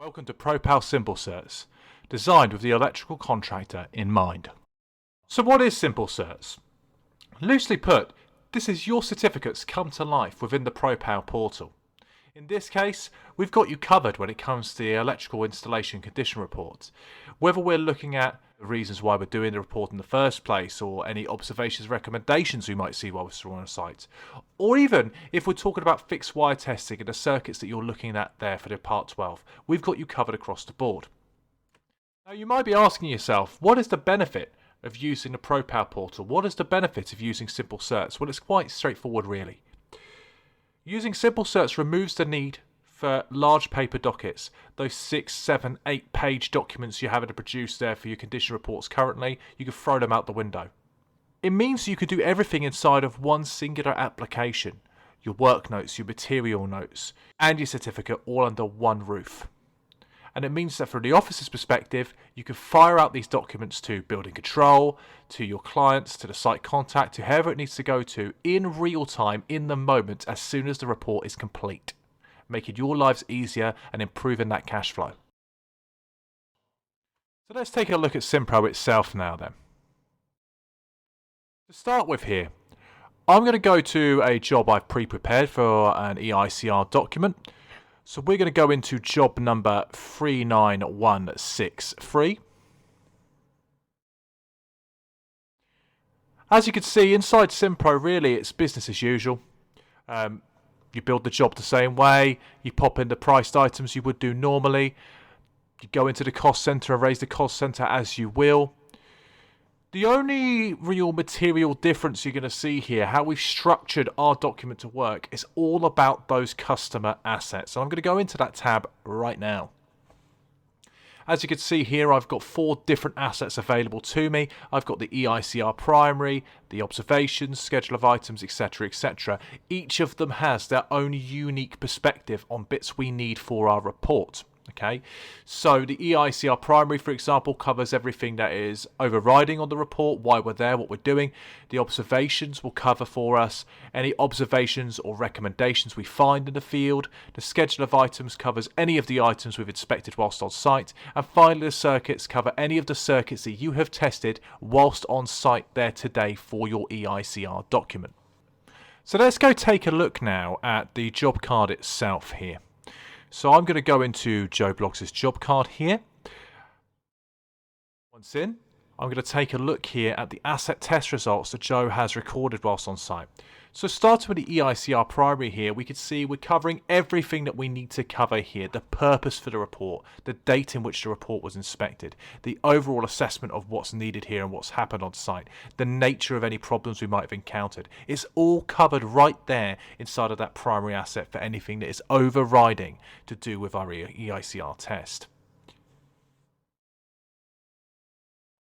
Welcome to ProPal Simple Certs, designed with the electrical contractor in mind. So what is Simple Certs? Loosely put, this is your certificates come to life within the ProPal portal. In this case, we've got you covered when it comes to the electrical installation condition reports. Whether we're looking at the reasons why we're doing the report in the first place, or any observations, recommendations we might see while we're on a site, or even if we're talking about fixed wire testing and the circuits that you're looking at there for the Part 12, we've got you covered across the board. Now you might be asking yourself, what is the benefit of using the ProPal portal? What is the benefit of using Simple Certs? Well, it's quite straightforward really. Using Simple Certs removes the need for large paper dockets, those 6, 7, 8 page documents you're having to produce there for your condition reports currently. You can throw them out the window. It means you can do everything inside of one singular application. Your work notes, your material notes, and your certificate all under one roof. And it means that from the office's perspective, you can fire out these documents to building control, to your clients, to the site contact, to whoever it needs to go to in real time, in the moment, as soon as the report is complete, making your lives easier and improving that cash flow. So let's take a look at Simpro itself now then. To start with here, I'm going to go to a job I've pre-prepared for an EICR document. So we're going to go into job number 39163. As you can see, inside Simpro, really, it's business as usual. You build the job the same way. You pop in the priced items you would do normally. You go into the cost center and raise the cost center as you will. The only real material difference you're going to see here, how we've structured our document to work, is all about those customer assets. And I'm going to go into that tab right now. As you can see here, I've got 4 different assets available to me. I've got the EICR primary, the observations, schedule of items, etc., etc. Each of them has their own unique perspective on bits we need for our report. Okay, so the EICR primary, for example, covers everything that is overriding on the report, why we're there, what we're doing. The observations will cover for us any observations or recommendations we find in the field. The schedule of items covers any of the items we've inspected whilst on site. And finally, the circuits cover any of the circuits that you have tested whilst on site there today for your EICR document. So let's go take a look now at the job card itself here. So I'm going to go into Joe Bloggs' job card here. Once in, I'm going to take a look here at the asset test results that Joe has recorded whilst on site. So starting with the EICR primary here, we can see we're covering everything that we need to cover here. The purpose for the report, the date in which the report was inspected, the overall assessment of what's needed here and what's happened on site, the nature of any problems we might have encountered. It's all covered right there inside of that primary asset for anything that is overriding to do with our EICR test.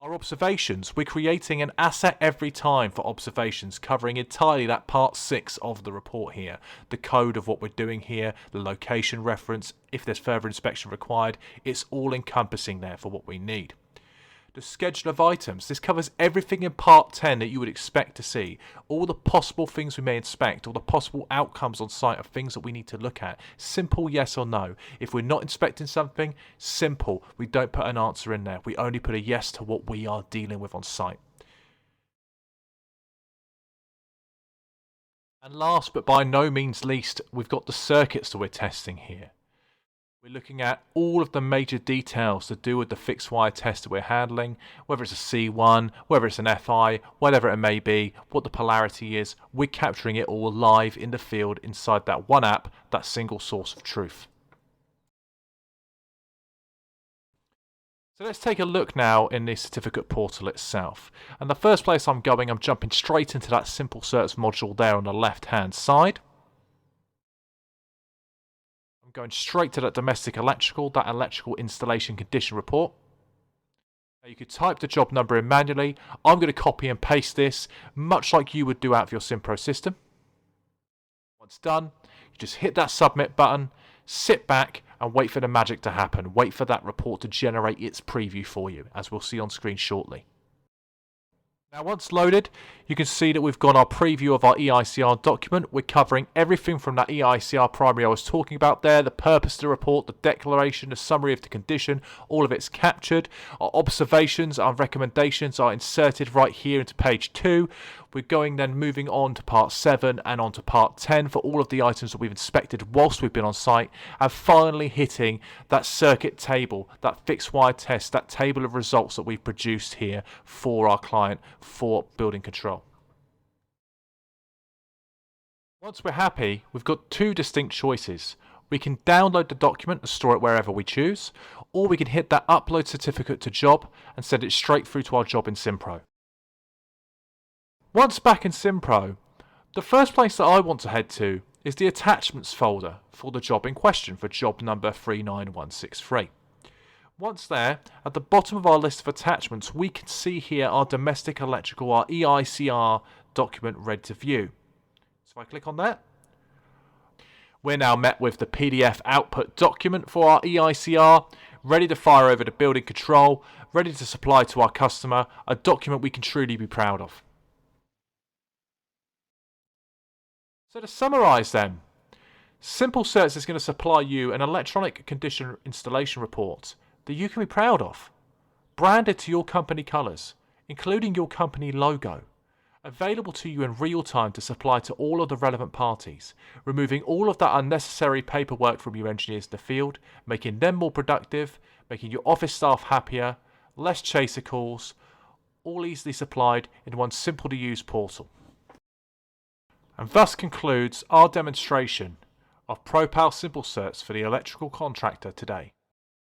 Our observations, we're creating an asset every time for observations, covering entirely that part 6 of the report here. The code of what we're doing here, the location reference, if there's further inspection required, it's all encompassing there for what we need. The schedule of items, this covers everything in part 10 that you would expect to see. All the possible things we may inspect, all the possible outcomes on site of things that we need to look at. Simple yes or no. If we're not inspecting something, simple. We don't put an answer in there. We only put a yes to what we are dealing with on site. And last but by no means least, we've got the circuits that we're testing here. We're looking at all of the major details to do with the fixed wire test that we're handling, whether it's a C1, whether it's an FI, whatever it may be, what the polarity is. We're capturing it all live in the field inside that one app, that single source of truth. So let's take a look now in the certificate portal itself. And the first place I'm jumping straight into that Simple Certs module there on the left-hand side. Going straight to that domestic electrical, that electrical installation condition report. Now you could type the job number in manually. I'm going to copy and paste this, much like you would do out of your Simpro system. Once done, you just hit that submit button, sit back and wait for the magic to happen. Wait for that report to generate its preview for you, as we'll see on screen shortly. Now once loaded, you can see that we've got our preview of our EICR document. We're covering everything from that EICR primary I was talking about there, the purpose of the report, the declaration, the summary of the condition, all of it's captured. Our observations, our recommendations are inserted right here into page 2. We're moving on to part 7 and on to part 10 for all of the items that we've inspected whilst we've been on site, and finally hitting that circuit table, that fixed wire test, that table of results that we've produced here for our client for building control. Once we're happy, we've got two distinct choices. We can download the document and store it wherever we choose, or we can hit that upload certificate to job and send it straight through to our job in Simpro. Once back in Simpro, the first place that I want to head to is the attachments folder for the job in question, for job number 39163. Once there, at the bottom of our list of attachments, we can see here our domestic electrical, our EICR document ready to view. So if I click on that, we're now met with the PDF output document for our EICR, ready to fire over to building control, ready to supply to our customer, a document we can truly be proud of. So to summarise then, Simple Certs is going to supply you an electronic condition installation report that you can be proud of, branded to your company colours, including your company logo, available to you in real time to supply to all of the relevant parties, removing all of that unnecessary paperwork from your engineers in the field, making them more productive, making your office staff happier, less chaser calls, all easily supplied in one simple to use portal. And thus concludes our demonstration of ProPal Simple Certs for the electrical contractor today.